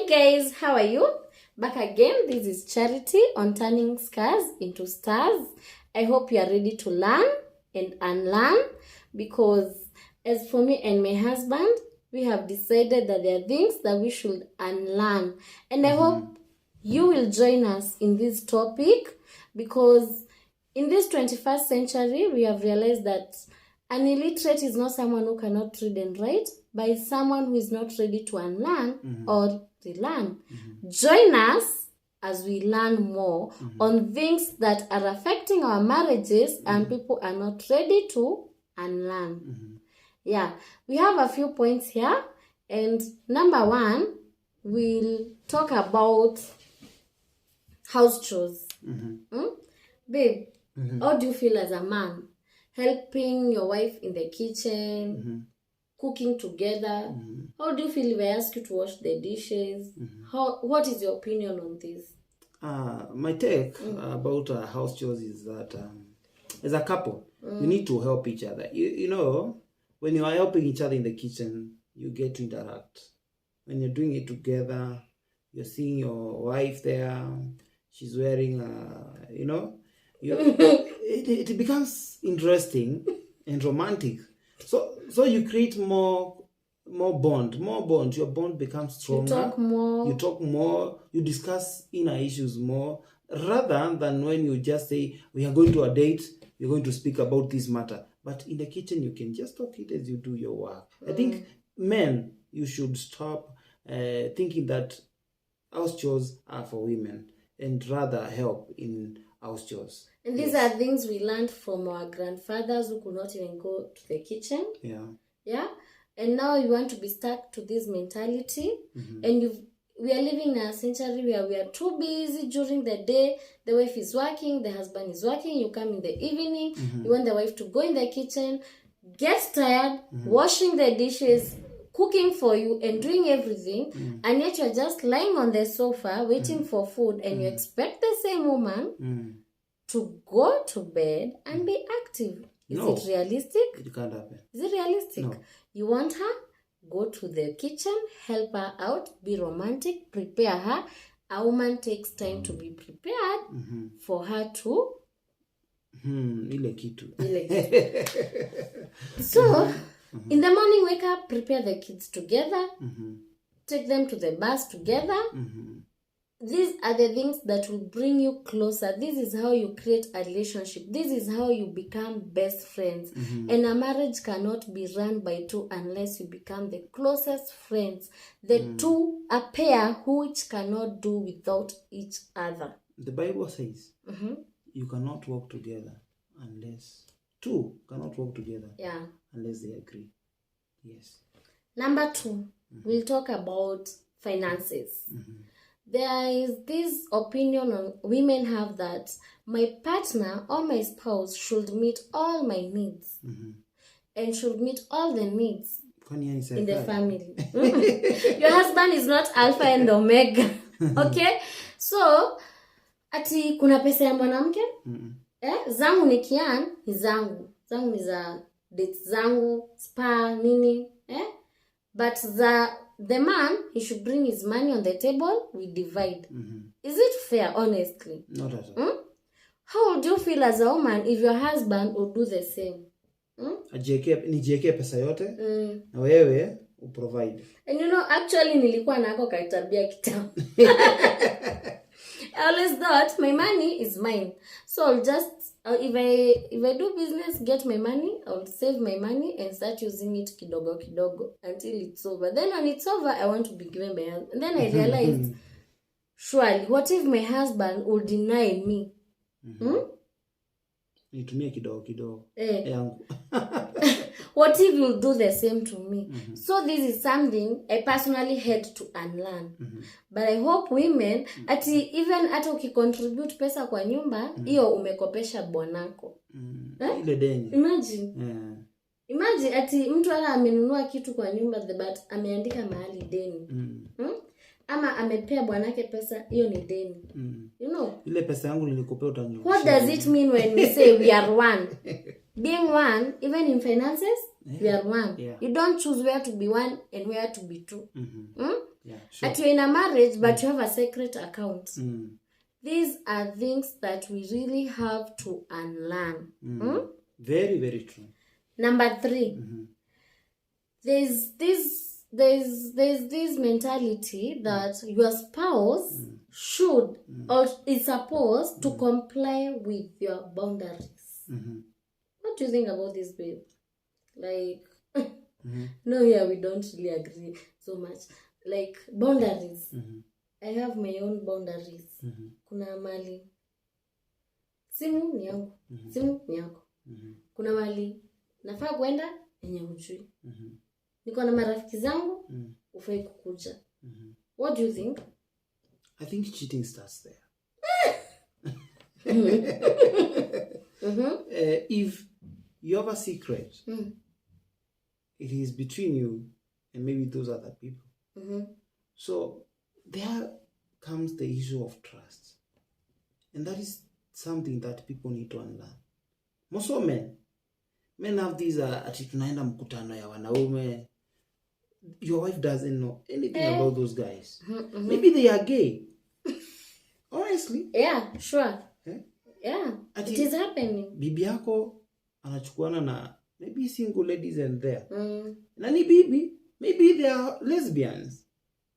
guys, how are you? Back again. This is Charity on turning scars into stars. I hope you are ready to learn and unlearn, because as for me and my husband, we have decided that there are things that we should unlearn, and I hope you will join us in this topic, because in this 21st century we have realized that an illiterate is not someone who cannot read and write, but is someone who is not ready to unlearn or relearn. Join us as we learn more on things that are affecting our marriages and people are not ready to unlearn. Yeah, we have a few points here, and number one, we'll talk about house chores. Babe, how do you feel as a man? Helping your wife in the kitchen, cooking together. How do you feel if I ask you to wash the dishes? What is your opinion on this? My take about house chores is that as a couple, you need to help each other. You know, when you are helping each other in the kitchen, you get to interact. When you're doing it together, you're seeing your wife there. She's wearing, it becomes interesting and romantic. So you create more bond. Your bond becomes stronger. You talk more. You discuss inner issues more, rather than when you just say, we are going to a date, we're going to speak about this matter. But in the kitchen, you can just talk it as you do your work. I think men, you should stop thinking that house chores are for women, and rather help in house chores. And these are things we learned from our grandfathers who could not even go to the kitchen. Yeah. And now you want to be stuck to this mentality. And we are living in a century where we are too busy during the day. The wife is working, the husband is working. You come in the evening, you want the wife to go in the kitchen, get tired, washing the dishes, cooking for you and doing everything, and yet you're just lying on the sofa waiting for food, and you expect the same woman to go to bed and be active. Is it realistic? It can't happen. Is it realistic? No. You want her? Go to the kitchen, help her out, be romantic, prepare her. A woman takes time to be prepared for her to ile kitu. So in the morning, wake up, prepare the kids together, take them to the bus together. These are the things that will bring you closer. This is how you create a relationship. This is how you become best friends. And a marriage cannot be run by two unless you become the closest friends. The two, a pair which cannot do without each other. The Bible says you cannot walk together unless two cannot work together. Yeah. Unless they agree. Yes. Number two, we'll talk about finances. There is this opinion on women have that my partner or my spouse should meet all my needs and should meet all the needs in the family. Your husband is not alpha and omega. Okay? So, ati kuna pesa ya mwanamke? Zangu ni kian, ni zangu. Zangu ni za dates zangu, spa, nini. But the man, he should bring his money on the table, we divide. Is it fair, honestly? Not at all. How would you feel as a woman if your husband would do the same? Nijieke pesa yote, na wewe uprovide. And you know, actually, nilikuwa nako kaitabia kitambo. I always thought my money is mine. So I'll just, if I do business, get my money, I'll save my money and start using it kidogo until it's over. Then when it's over, I want to be given my husband. And then I realized, surely, what if my husband will deny me? Nitumie kidogo yangu. What if you'll do the same to me? So this is something I personally had to unlearn. But I hope women, even ata ukicontribute pesa kwa nyumba, hiyo umekopesha bwanako. Ile deni. Imagine. Imagine ati mtu ala amenunua kitu kwa nyumba but ameandika mahali deni. Ama amepea bwanake pesa, hiyo ni deni. You know? Ile pesa yangu nilikupea utanirudishia. What does it mean when we say we are one? Being one, even in finances, we are one. You don't choose where to be one and where to be two. sure. That you're in a marriage, but you have a secret account. These are things that we really have to unlearn. Very, very true. Number 3, there's this mentality that your spouse should or is supposed to comply with your boundaries. What do you think about this, babe? Like, no, here we don't really agree so much. Like, boundaries. I have my own boundaries. Kuna mali simu ni yangu, simu ni yako. Kuna mali nafaa kwenda yenye hujui. Niko na marafiki zangu, ufai kukuja. What do you think? I think cheating starts there. If you have a secret, it is between you and maybe those other people. So there comes the issue of trust. And that is something that people need to unlearn. Most of men have these ati tunaenda mkutano ya wanaume. Your wife doesn't know anything about those guys. Maybe they are gay. Honestly. Yeah, sure. Yeah, ati, it is happening. Bibi yako anachukuana na maybe single ladies and there. Nani bibi? Maybe they are lesbians.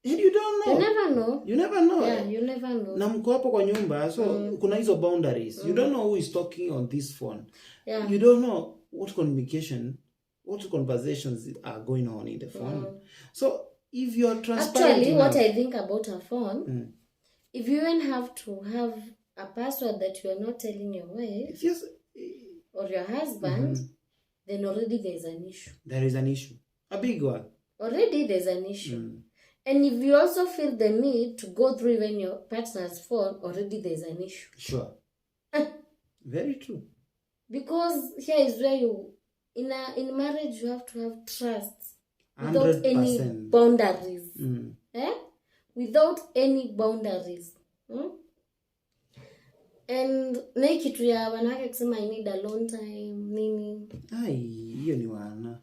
And you don't know. You never know. You never know. Yeah, you never know. Na mko hapo kwa nyumba, so kuna hizo boundaries. You don't know who is talking on this phone. Yeah. You don't know what communication, what conversations are going on in the phone. So if you are transparent actually enough, what I think about a phone, if you even have to have a password that you are not telling your wife or your husband, then already there is an issue. There is an issue. A big one. Already there's an issue. And if you also feel the need to go through even your partner's phone, already there's an issue. Sure. Very true. Because here is where you, in marriage, you have to have trust. Without 100%. any boundaries. Without any boundaries. And na kitu ya wanawake kusema I need a long time, nini. Hiyo ni wana.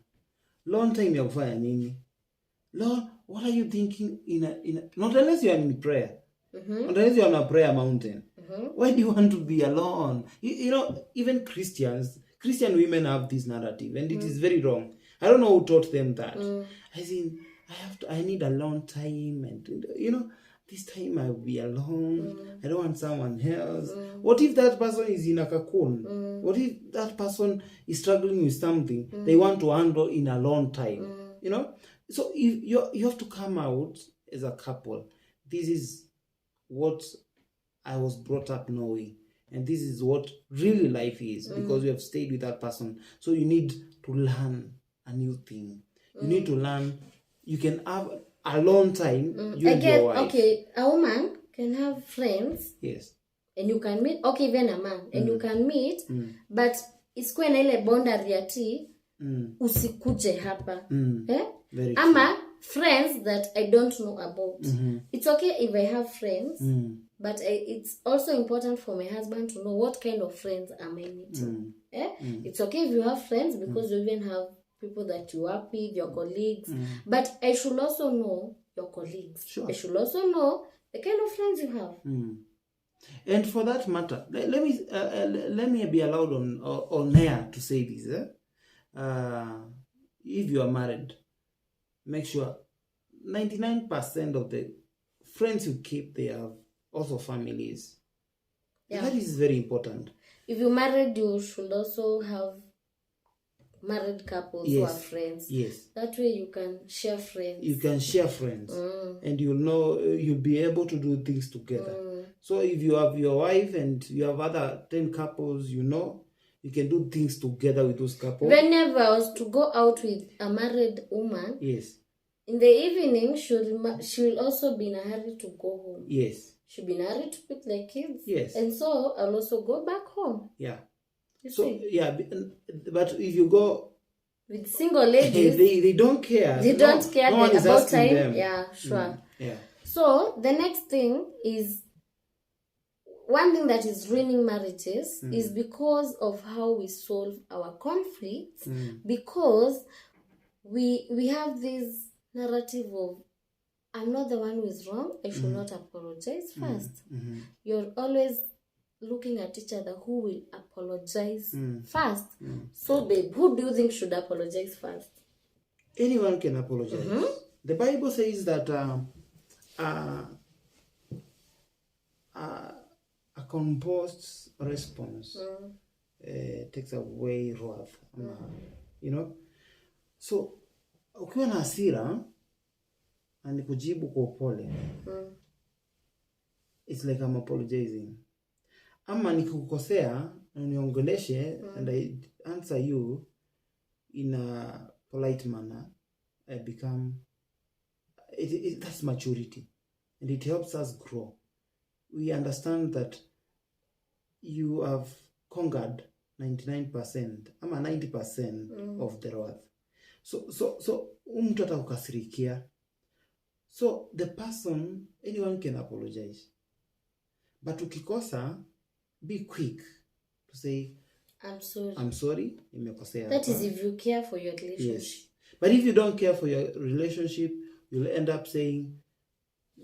Long time ya kufanya nini? Lord, what are you thinking in a not unless you are in prayer. Not unless you are on a prayer mountain. Why do you want to be alone? You know, even Christian women have this narrative, and it is very wrong. I don't know who taught them that. As in, I need a long time, and you know, this time I will be alone. I don't want someone else. What if that person is in a cocoon? What if that person is struggling with something they want to handle in a long time? You know? So if you have to come out as a couple. This is what I was brought up knowing. And this is what really life is, because you have stayed with that person. So you need to learn a new thing. You need to learn. You can have a long time. You and your wife. Okay, a woman can have friends. Yes. And you can meet. Okay, even a man. And you can meet. But isikue na ile boundary ati usikuje hapa. Very Ama friends that I don't know about. It's okay if I have friends. But it's also important for my husband to know what kind of friends am I meeting. It's okay if you have friends, because you even have people that you work with, your colleagues. But I should also know your colleagues. Sure. I should also know the kind of friends you have. And for that matter, let me be allowed on air to say this. If you are married, make sure 99% of the friends you keep, they have also families. Yeah. That is very important. If you're married, you should also have married couples who are friends. Yes. That way you can share friends. You can share friends. And you'll know, you'll be able to do things together. So if you have your wife and you have other 10 couples, you know, you can do things together with those couples. Whenever I was to go out with a married woman, yes, in the evening, she will also be in a hurry to go home. Yes. She'll be in a hurry to pick the kids. Yes. And so I'll also go back home. Yeah. You so, see? Yeah, but if you go with single ladies, they don't care. They don't care about time. Them. Yeah, sure. Yeah. So the next thing is, one thing that is ruining marriages is because of how we solve our conflicts, because we have this narrative of I'm not the one who is wrong. I should not apologize first. You're always looking at each other who will apologize first. So, babe, who do you think should apologize first? Anyone can apologize. The Bible says that a composed response takes away wrath. You know? So, ukiwa na hasira na nikujibu kwa upole, it's like I'm apologizing. Ama nikikukosea na uniongeleshe and I answer you in a polite manner, I become that's maturity, and it helps us grow. We understand that you have conquered 99% ama 90% of the wrath. So mtu atakukasirikia. So the person, anyone can apologize. But ukikosa, be quick to say, I'm sorry, nimekosea. That is if you care for your relationship. Yes. But if you don't care for your relationship, you'll end up saying,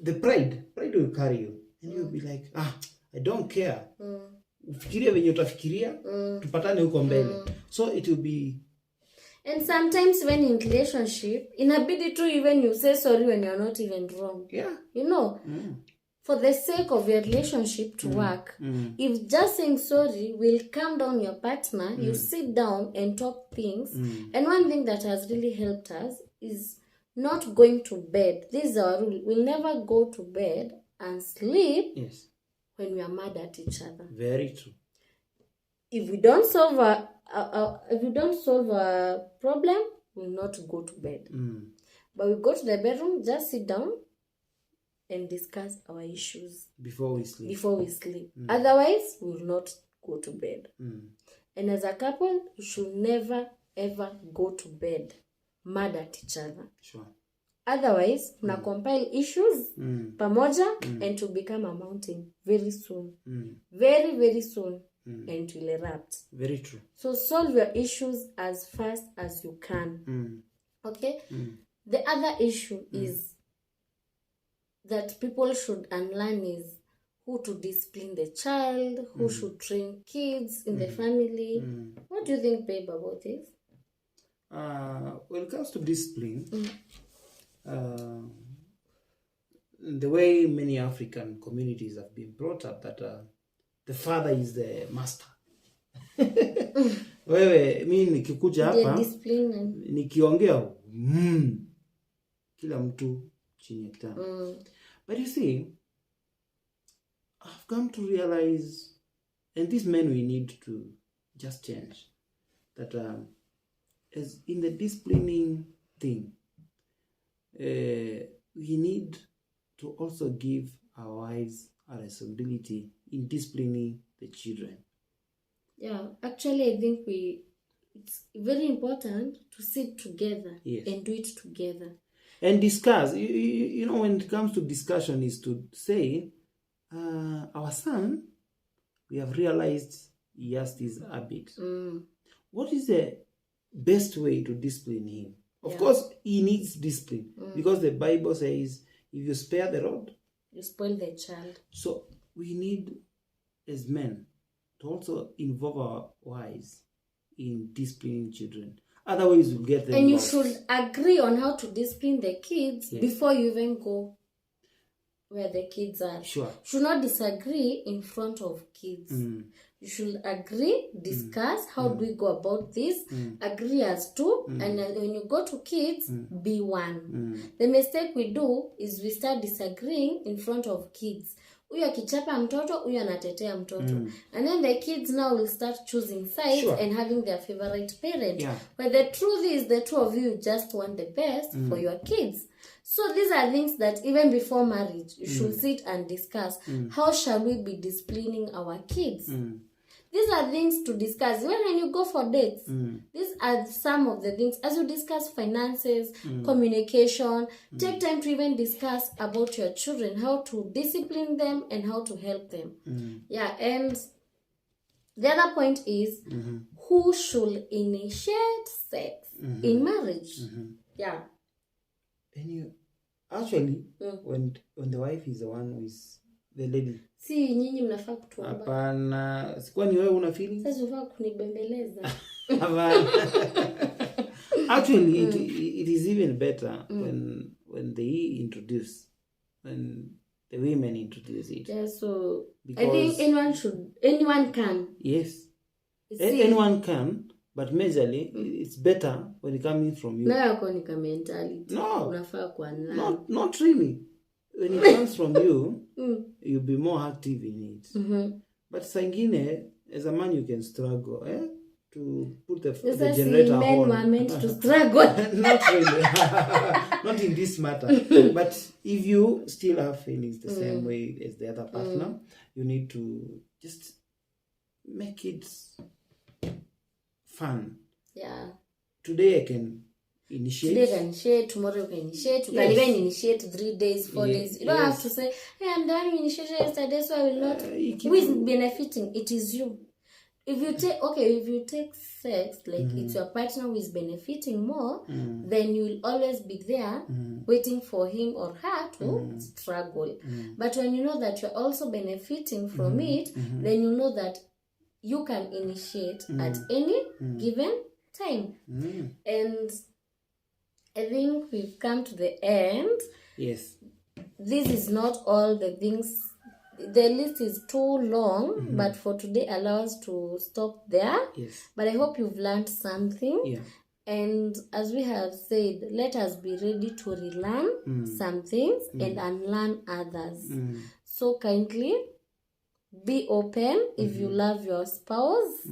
the pride will carry you. And you'll be like, I don't care. Ufikiria venye utafikiria, tupatane huko mbele. So it will be... And sometimes when in relationship, inabidi tu even you say sorry when you're not even wrong. Yeah. You know, for the sake of your relationship to work, if just saying sorry will calm down your partner, you sit down and talk things. And one thing that has really helped us is not going to bed. This is our rule. We'll never go to bed and sleep when we are mad at each other. Very true. If we don't solve a problem, we'll not go to bed. But we go to the bedroom, just sit down and discuss our issues before we sleep. Otherwise, we will not go to bed. And as a couple, you should never ever go to bed mad at each other. Sure. Otherwise, na compile issues pamoja and to become a mountain very soon. Very, very soon. And will erupt. Very true. So solve your issues as fast as you can. Okay? The other issue is that people should unlearn is who to discipline the child, who should train kids in the family. What do you think, babe, about this? When it comes to discipline, the way many African communities have been brought up that the father is the master. Wewe, mimi nikikuja hapa, nikiongea, kila mtu chini ya kitanda. But you see, I've come to realize, and these men we need to just change, that as in the disciplining thing, we need to also give our wives a responsibility in disciplining the children. Yeah, actually I think it's very important to sit together and do it together. And discuss. You know, when it comes to discussion is to say, our son, we have realized he has this habit. What is the best way to discipline him? Of course, he needs discipline because the Bible says, if you spare the rod, you spoil the child. So we need, as men, to also involve our wives in disciplining children. Otherwise, we'll get them and you lost. should agree on how to discipline the kids before you even go where the kids are. Sure. You should not disagree in front of kids. You should agree, discuss, how do we go about this, agree as two, and when you go to kids, be one. The mistake we do is we start disagreeing in front of kids. Huyu akichapa mtoto, huyu anatetea mtoto. And then the kids now will start choosing sides and having their favorite parent. But the truth is, the two of you just want the best for your kids. So these are things that even before marriage, you should sit and discuss. How shall we be disciplining our kids? These are things to discuss. Even when you go for dates, these are some of the things. As you discuss finances, communication, take time to even discuss about your children, how to discipline them and how to help them. Yeah, and the other point is who should initiate sex in marriage. Yeah. And Actually, when the wife is the one who is the lady. Si nyinyi mnafaa kutuomba. Hapana, sikuwa ni wewe una feelings? Sasa unafaa kunibembeleza. Actually, it is even better when they introduce, when the women introduce it. Yeah, so because I think anyone can. Yes. Anyone can, but majorly it's better when it comes from you. No, mentality. No. Unafaa kuanza. Not really. When it comes from you, you'll be more active in it. But sangine, as a man, you can struggle, to put the generator on. Men were meant to struggle. Not really. Not in this matter. But if you still have feelings the same way as the other partner, you need to just make it fun. Yeah. Today I can initiate. Today I can initiate, tomorrow you can initiate. You can even initiate 3 days, 4 days. You don't have to say, hey, I'm the one who initiated yesterday, so I will not. Who is benefiting? It is you. If you take sex, like it's your partner who is benefiting more, then you will always be there waiting for him or her to struggle. But when you know that you're also benefiting from it, then you know that you can initiate at any given time. And I think we've come to the end. Yes. This is not all the things. The list is too long, but for today, allow us to stop there. Yes. But I hope you've learned something. Yeah. And as we have said, let us be ready to relearn some things and unlearn others. So kindly be open if you love your spouse.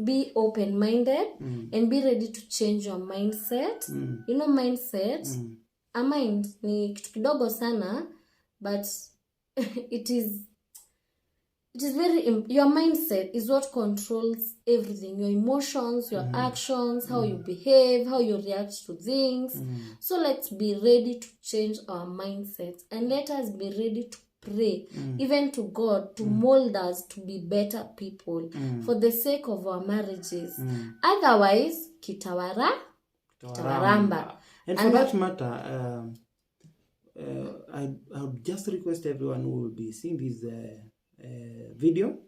Be open-minded and be ready to change your mindset. You know, mindset, a mind ni kitu kidogo sana, but it is very your mindset is what controls everything, your emotions, your actions, how you behave, how you react to things. So let's be ready to change our mindset, and let us be ready to pray even to God to mold us to be better people for the sake of our marriages. Otherwise, kitawaramba. And for that matter, I would just request everyone who will be seeing this video,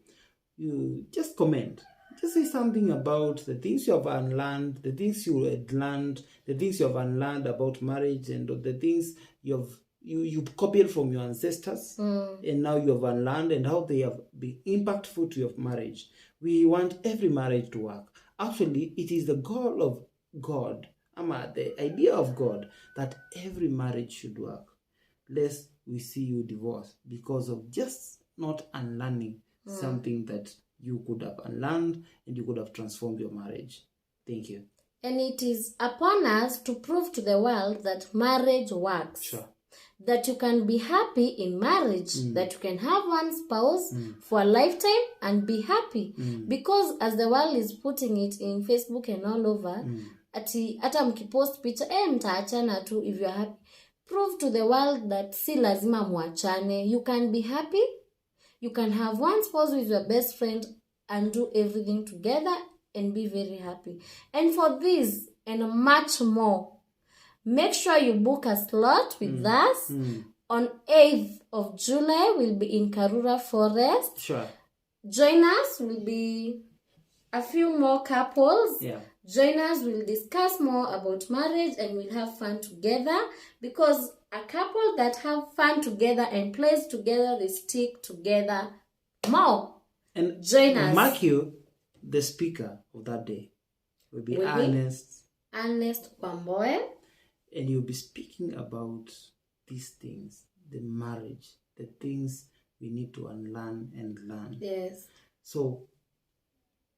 you just comment. Just say something about the things you have unlearned, the things you had learned, the things you have unlearned about marriage, and the things you copied from your ancestors, and now you have unlearned, and how they have been impactful to your marriage. We want every marriage to work. Actually, it is the goal of God, the idea of God, that every marriage should work. Lest we see you divorce because of just not unlearning something that you could have unlearned and you could have transformed your marriage. Thank you. And it is upon us to prove to the world that marriage works. Sure. That you can be happy in marriage, that you can have one spouse for a lifetime and be happy. Because as the world is putting it in Facebook and all over, ata mkipost picture, mtaachana tu if you're happy. Prove to the world that si lazima muachane. You can be happy. You can have one spouse who is your best friend and do everything together and be very happy. And for this and much more, make sure you book a slot with us. On 8th of July, we'll be in Karura Forest. Sure. Join us. Will be a few more couples. Yeah. Join us. We'll discuss more about marriage and we'll have fun together. Because a couple that have fun together and plays together, they stick together more. And join us. Mark you, the speaker of that day will be Ernest Kwamboe. And you'll be speaking about these things, the marriage, the things we need to unlearn and learn. Yes. So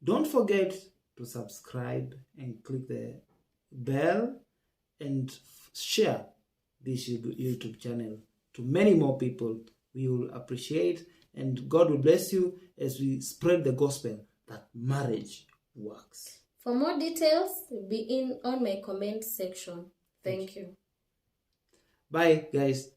don't forget to subscribe and click the bell and share this YouTube channel to many more people. We will appreciate, and God will bless you as we spread the gospel that marriage works. For more details, be on my comment section. Thank you. Bye, guys.